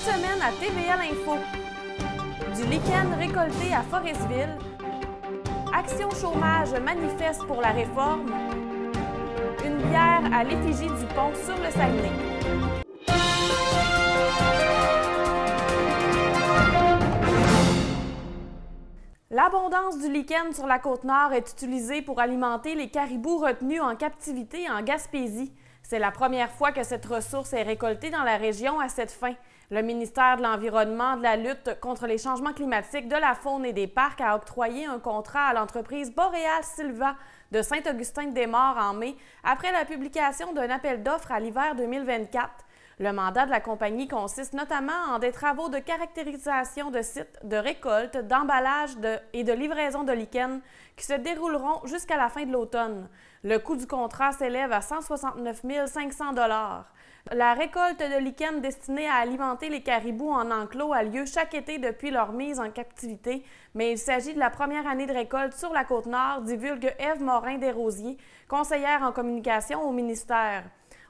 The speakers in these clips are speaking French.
semaine à TVA L'Info. Du lichen récolté à Forestville. Action chômage manifeste pour la réforme. Une bière à l'effigie du pont sur le Saguenay. L'abondance du lichen sur la Côte-Nord est utilisée pour alimenter les caribous retenus en captivité en Gaspésie. C'est la première fois que cette ressource est récoltée dans la région à cette fin. Le ministère de l'Environnement, de la lutte contre les changements climatiques, de la faune et des parcs a octroyé un contrat à l'entreprise Boreal Silva de Saint-Augustin-des-Maures en mai, après la publication d'un appel d'offres à l'hiver 2024. Le mandat de la compagnie consiste notamment en des travaux de caractérisation de sites, de récolte, d'emballage et de livraison de lichen qui se dérouleront jusqu'à la fin de l'automne. Le coût du contrat s'élève à 169 500 $. La récolte de lichen destinée à alimenter les caribous en enclos a lieu chaque été depuis leur mise en captivité, mais il s'agit de la première année de récolte sur la Côte-Nord, divulgue Ève Morin-Desrosiers, conseillère en communication au ministère.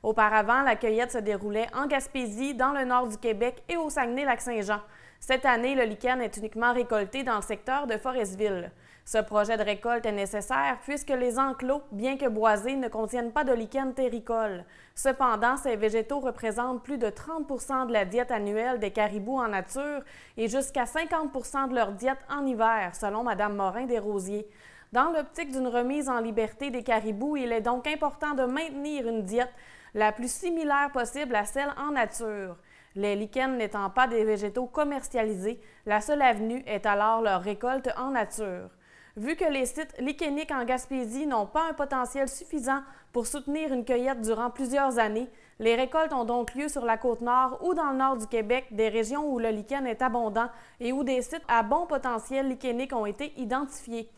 Auparavant, la cueillette se déroulait en Gaspésie, dans le nord du Québec et au Saguenay-Lac-Saint-Jean. Cette année, le lichen est uniquement récolté dans le secteur de Forestville. Ce projet de récolte est nécessaire puisque les enclos, bien que boisés, ne contiennent pas de lichen terricole. Cependant, ces végétaux représentent plus de 30 % de la diète annuelle des caribous en nature et jusqu'à 50 % de leur diète en hiver, selon Mme Morin-Desrosiers. Dans l'optique d'une remise en liberté des caribous, il est donc important de maintenir une diète la plus similaire possible à celle en nature. Les lichens n'étant pas des végétaux commercialisés, la seule avenue est alors leur récolte en nature. Vu que les sites licheniques en Gaspésie n'ont pas un potentiel suffisant pour soutenir une cueillette durant plusieurs années, les récoltes ont donc lieu sur la Côte-Nord ou dans le nord du Québec, des régions où le lichen est abondant et où des sites à bon potentiel lichenique ont été identifiés.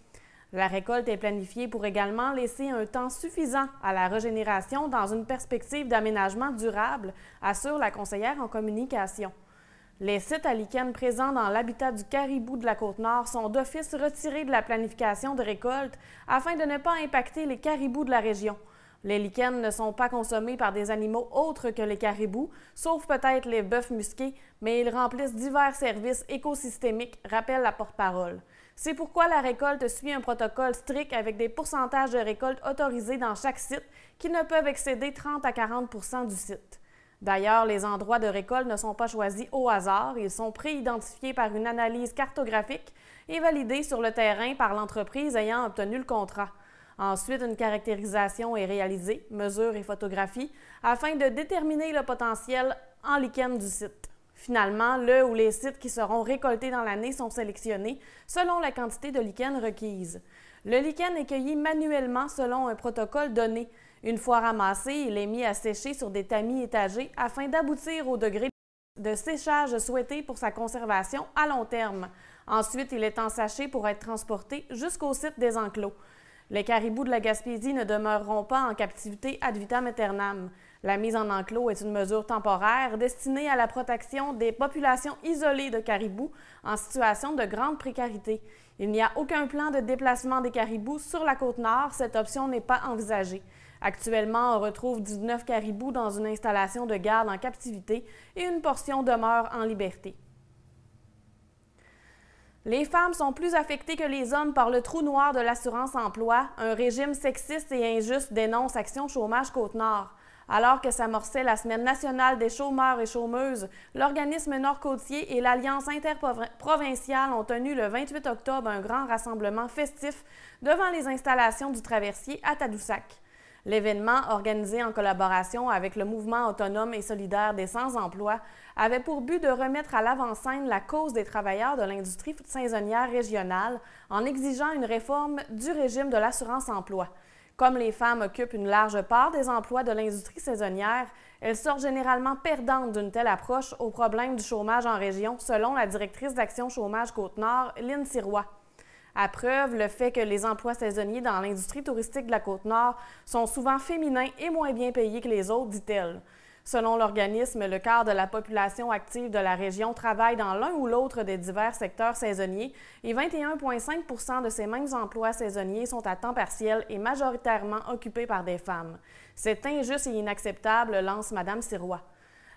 La récolte est planifiée pour également laisser un temps suffisant à la régénération dans une perspective d'aménagement durable, assure la conseillère en communication. Les sites à lichen présents dans l'habitat du caribou de la Côte-Nord sont d'office retirés de la planification de récolte afin de ne pas impacter les caribous de la région. Les lichens ne sont pas consommés par des animaux autres que les caribous, sauf peut-être les bœufs musqués, mais ils remplissent divers services écosystémiques, rappelle la porte-parole. C'est pourquoi la récolte suit un protocole strict avec des pourcentages de récolte autorisés dans chaque site qui ne peuvent excéder 30 à 40 % du site. D'ailleurs, les endroits de récolte ne sont pas choisis au hasard, ils sont pré-identifiés par une analyse cartographique et validés sur le terrain par l'entreprise ayant obtenu le contrat. Ensuite, une caractérisation est réalisée, mesures et photographies, afin de déterminer le potentiel en lichen du site. Finalement, le ou les sites qui seront récoltés dans l'année sont sélectionnés selon la quantité de lichen requise. Le lichen est cueilli manuellement selon un protocole donné. Une fois ramassé, il est mis à sécher sur des tamis étagés afin d'aboutir au degré de séchage souhaité pour sa conservation à long terme. Ensuite, il est ensaché pour être transporté jusqu'au site des enclos. Les caribous de la Gaspésie ne demeureront pas en captivité ad vitam aeternam. La mise en enclos est une mesure temporaire destinée à la protection des populations isolées de caribous en situation de grande précarité. Il n'y a aucun plan de déplacement des caribous sur la Côte-Nord, cette option n'est pas envisagée. Actuellement, on retrouve 19 caribous dans une installation de garde en captivité et une portion demeure en liberté. Les femmes sont plus affectées que les hommes par le trou noir de l'assurance-emploi. Un régime sexiste et injuste dénonce Action chômage Côte-Nord. Alors que s'amorçait la Semaine nationale des chômeurs et chômeuses, l'organisme nord-côtier et l'Alliance interprovinciale ont tenu le 28 octobre un grand rassemblement festif devant les installations du Traversier à Tadoussac. L'événement, organisé en collaboration avec le Mouvement autonome et solidaire des sans-emploi, avait pour but de remettre à l'avant-scène la cause des travailleurs de l'industrie saisonnière régionale en exigeant une réforme du régime de l'assurance-emploi. Comme les femmes occupent une large part des emplois de l'industrie saisonnière, elles sortent généralement perdantes d'une telle approche au problème du chômage en région, selon la directrice d'Action chômage Côte-Nord, Lynne Sirois. À preuve, le fait que les emplois saisonniers dans l'industrie touristique de la Côte-Nord sont souvent féminins et moins bien payés que les autres, dit-elle. Selon l'organisme, le quart de la population active de la région travaille dans l'un ou l'autre des divers secteurs saisonniers et 21,5 % de ces mêmes emplois saisonniers sont à temps partiel et majoritairement occupés par des femmes. C'est injuste et inacceptable, lance Mme Sirois.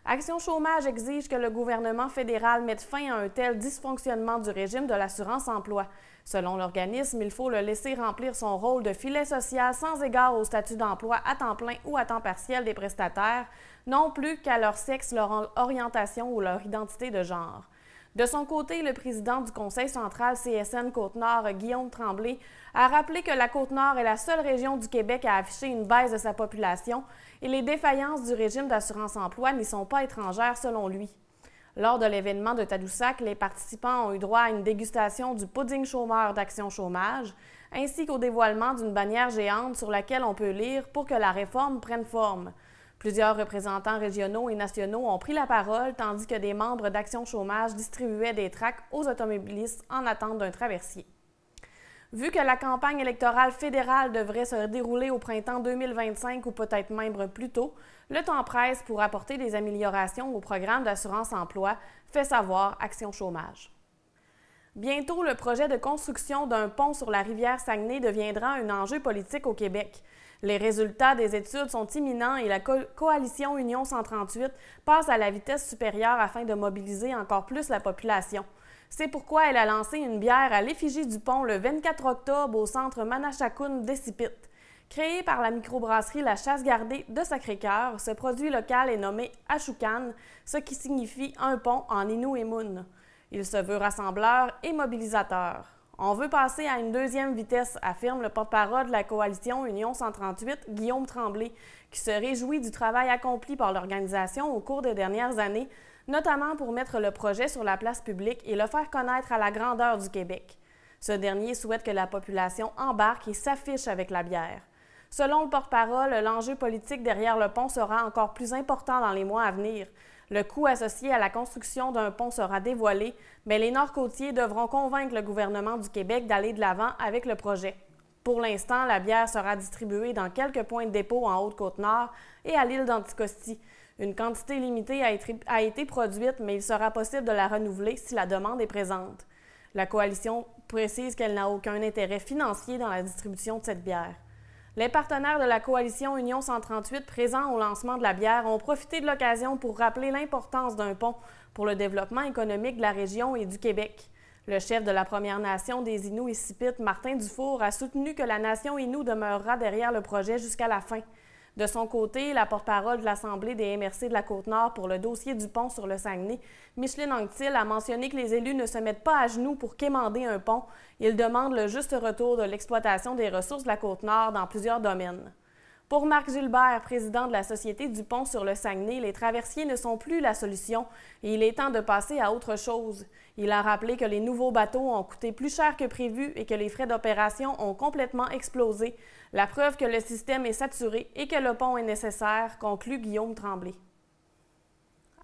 Action Chômage exige que le gouvernement fédéral mette fin à un tel dysfonctionnement du régime de l'assurance-emploi. Selon l'organisme, il faut le laisser remplir son rôle de filet social sans égard au statut d'emploi à temps plein ou à temps partiel des prestataires, non plus qu'à leur sexe, leur orientation ou leur identité de genre. De son côté, le président du Conseil central CSN Côte-Nord, Guillaume Tremblay, a rappelé que la Côte-Nord est la seule région du Québec à afficher une baisse de sa population et les défaillances du régime d'assurance-emploi n'y sont pas étrangères selon lui. Lors de l'événement de Tadoussac, les participants ont eu droit à une dégustation du pudding chômeur d'Action Chômage, ainsi qu'au dévoilement d'une bannière géante sur laquelle on peut lire « Pour que la réforme prenne forme ». Plusieurs représentants régionaux et nationaux ont pris la parole, tandis que des membres d'Action Chômage distribuaient des tracts aux automobilistes en attente d'un traversier. Vu que la campagne électorale fédérale devrait se dérouler au printemps 2025 ou peut-être même plus tôt, le temps presse pour apporter des améliorations au programme d'assurance-emploi, fait savoir Action Chômage. Bientôt, le projet de construction d'un pont sur la rivière Saguenay deviendra un enjeu politique au Québec. Les résultats des études sont imminents et la coalition Union 138 passe à la vitesse supérieure afin de mobiliser encore plus la population. C'est pourquoi elle a lancé une bière à l'effigie du pont le 24 octobre au centre Manashakoun d'Essipit. Créé par la microbrasserie La Chasse-Gardée de Sacré-Cœur, ce produit local est nommé Ashukan, ce qui signifie un pont en Innu-et-Mun. Il se veut rassembleur et mobilisateur. On veut passer à une deuxième vitesse, affirme le porte-parole de la coalition Union 138, Guillaume Tremblay, qui se réjouit du travail accompli par l'organisation au cours des dernières années, notamment pour mettre le projet sur la place publique et le faire connaître à la grandeur du Québec. Ce dernier souhaite que la population embarque et s'affiche avec la bière. Selon le porte-parole, l'enjeu politique derrière le pont sera encore plus important dans les mois à venir. Le coût associé à la construction d'un pont sera dévoilé, mais les Nord-Côtiers devront convaincre le gouvernement du Québec d'aller de l'avant avec le projet. Pour l'instant, la bière sera distribuée dans quelques points de dépôt en Haute-Côte-Nord et à l'île d'Anticosti. Une quantité limitée a été produite, mais il sera possible de la renouveler si la demande est présente. La coalition précise qu'elle n'a aucun intérêt financier dans la distribution de cette bière. Les partenaires de la coalition Union 138 présents au lancement de la bière ont profité de l'occasion pour rappeler l'importance d'un pont pour le développement économique de la région et du Québec. Le chef de la Première Nation des Inuits-Issipites, Martin Dufour, a soutenu que la nation Innu demeurera derrière le projet jusqu'à la fin. De son côté, la porte-parole de l'Assemblée des MRC de la Côte-Nord pour le dossier du pont sur le Saguenay, Micheline Anctil, a mentionné que les élus ne se mettent pas à genoux pour quémander un pont. Ils demandent le juste retour de l'exploitation des ressources de la Côte-Nord dans plusieurs domaines. Pour Marc Gilbert, président de la Société du pont sur le Saguenay, les traversiers ne sont plus la solution et il est temps de passer à autre chose. Il a rappelé que les nouveaux bateaux ont coûté plus cher que prévu et que les frais d'opération ont complètement explosé. La preuve que le système est saturé et que le pont est nécessaire, conclut Guillaume Tremblay.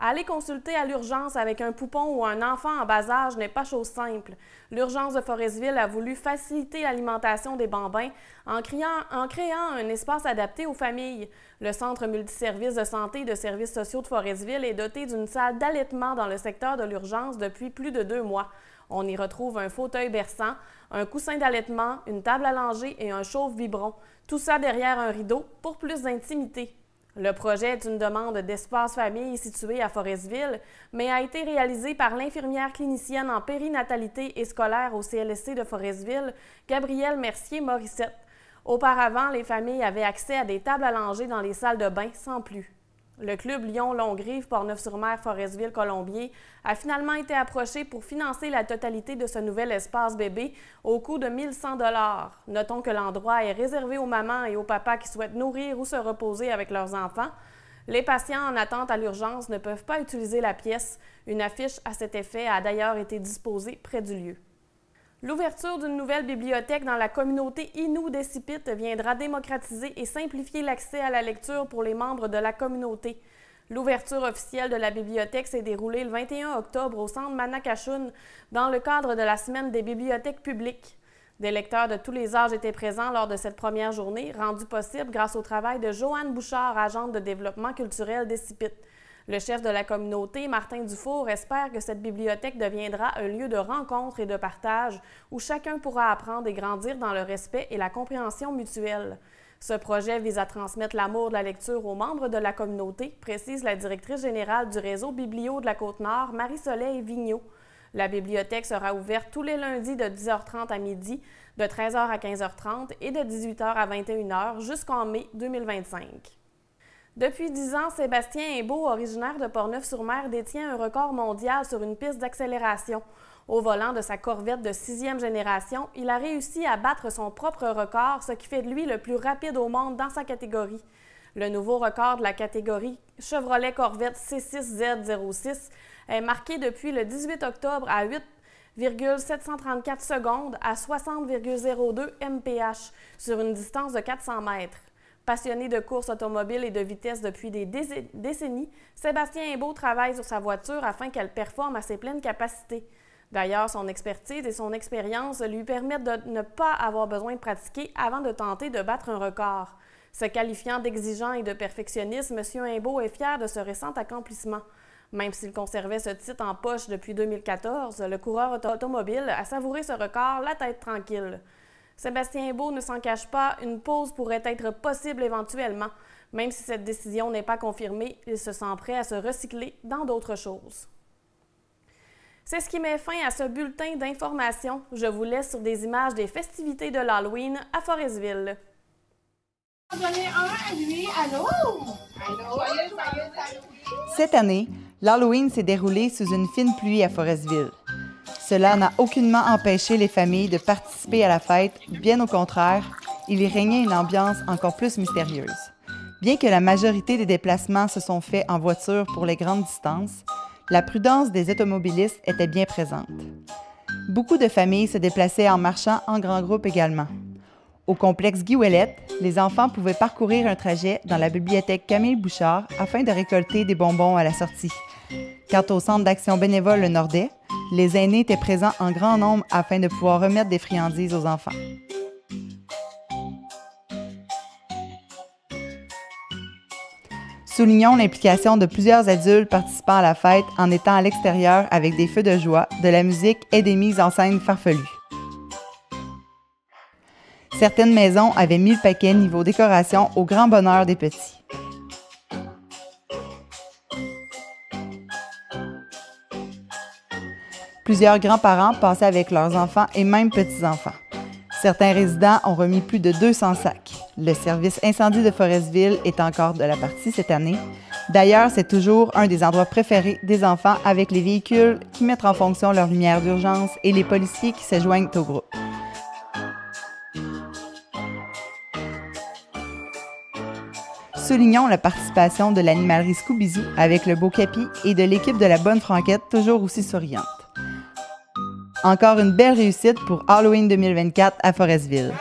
Aller consulter à l'urgence avec un poupon ou un enfant en bas âge n'est pas chose simple. L'urgence de Forestville a voulu faciliter l'alimentation des bambins en créant un espace adapté aux familles. Le Centre multiservice de santé et de services sociaux de Forestville est doté d'une salle d'allaitement dans le secteur de l'urgence depuis plus de 2 mois. On y retrouve un fauteuil berçant, un coussin d'allaitement, une table à langer et un chauffe-biberon. Tout ça derrière un rideau pour plus d'intimité. Le projet est une demande d'espace famille situé à Forestville, mais a été réalisé par l'infirmière clinicienne en périnatalité et scolaire au CLSC de Forestville, Gabrielle Mercier-Morissette. Auparavant, les familles avaient accès à des tables à langer dans les salles de bain sans plus. Le club Lyon-Longrive, Portneuf-sur-Mer-Forestville-Colombier a finalement été approché pour financer la totalité de ce nouvel espace bébé au coût de 1 100 $. Notons que l'endroit est réservé aux mamans et aux papas qui souhaitent nourrir ou se reposer avec leurs enfants. Les patients en attente à l'urgence ne peuvent pas utiliser la pièce. Une affiche à cet effet a d'ailleurs été disposée près du lieu. L'ouverture d'une nouvelle bibliothèque dans la communauté Innu d'Essipit viendra démocratiser et simplifier l'accès à la lecture pour les membres de la communauté. L'ouverture officielle de la bibliothèque s'est déroulée le 21 octobre au centre Manakashun dans le cadre de la Semaine des bibliothèques publiques. Des lecteurs de tous les âges étaient présents lors de cette première journée, rendue possible grâce au travail de Joanne Bouchard, agente de développement culturel d'Essipit. Le chef de la communauté, Martin Dufour, espère que cette bibliothèque deviendra un lieu de rencontre et de partage où chacun pourra apprendre et grandir dans le respect et la compréhension mutuelle. Ce projet vise à transmettre l'amour de la lecture aux membres de la communauté, précise la directrice générale du réseau Biblio de la Côte-Nord, Marie-Soleil Vigneault. La bibliothèque sera ouverte tous les lundis de 10h30 à midi, de 13h à 15h30 et de 18h à 21h jusqu'en mai 2025. Depuis 10 ans, Sébastien Imbeau, originaire de Portneuf-sur-Mer, détient un record mondial sur une piste d'accélération. Au volant de sa Corvette de 6e génération, il a réussi à battre son propre record, ce qui fait de lui le plus rapide au monde dans sa catégorie. Le nouveau record de la catégorie Chevrolet Corvette C6Z06 est marqué depuis le 18 octobre à 8,734 secondes à 60,02 mph sur une distance de 400 mètres. Passionné de course automobile et de vitesse depuis des décennies, Sébastien Imbeau travaille sur sa voiture afin qu'elle performe à ses pleines capacités. D'ailleurs, son expertise et son expérience lui permettent de ne pas avoir besoin de pratiquer avant de tenter de battre un record. Se qualifiant d'exigeant et de perfectionniste, M. Imbeau est fier de ce récent accomplissement. Même s'il conservait ce titre en poche depuis 2014, le coureur automobile a savouré ce record la tête tranquille. Sébastien Imbeau ne s'en cache pas, une pause pourrait être possible éventuellement. Même si cette décision n'est pas confirmée, il se sent prêt à se recycler dans d'autres choses. C'est ce qui met fin à ce bulletin d'information. Je vous laisse sur des images des festivités de l'Halloween à Forestville. Cette année, l'Halloween s'est déroulé sous une fine pluie à Forestville. Cela n'a aucunement empêché les familles de participer à la fête, bien au contraire, il y régnait une ambiance encore plus mystérieuse. Bien que la majorité des déplacements se sont faits en voiture pour les grandes distances, la prudence des automobilistes était bien présente. Beaucoup de familles se déplaçaient en marchant en grand groupe également. Au complexe Guy Ouellette, les enfants pouvaient parcourir un trajet dans la bibliothèque Camille Bouchard afin de récolter des bonbons à la sortie. Quant au centre d'action bénévole Le Nordais, les aînés étaient présents en grand nombre afin de pouvoir remettre des friandises aux enfants. Soulignons l'implication de plusieurs adultes participant à la fête en étant à l'extérieur avec des feux de joie, de la musique et des mises en scène farfelues. Certaines maisons avaient mis le paquet niveau décoration au grand bonheur des petits. Plusieurs grands-parents passaient avec leurs enfants et même petits-enfants. Certains résidents ont remis plus de 200 sacs. Le service incendie de Forestville est encore de la partie cette année. D'ailleurs, c'est toujours un des endroits préférés des enfants avec les véhicules qui mettent en fonction leur lumière d'urgence et les policiers qui se joignent au groupe. Soulignons la participation de l'animalerie Scooby-Zoo avec le beau Capi et de l'équipe de la Bonne Franquette, toujours aussi souriante. Encore une belle réussite pour Halloween 2024 à Forestville.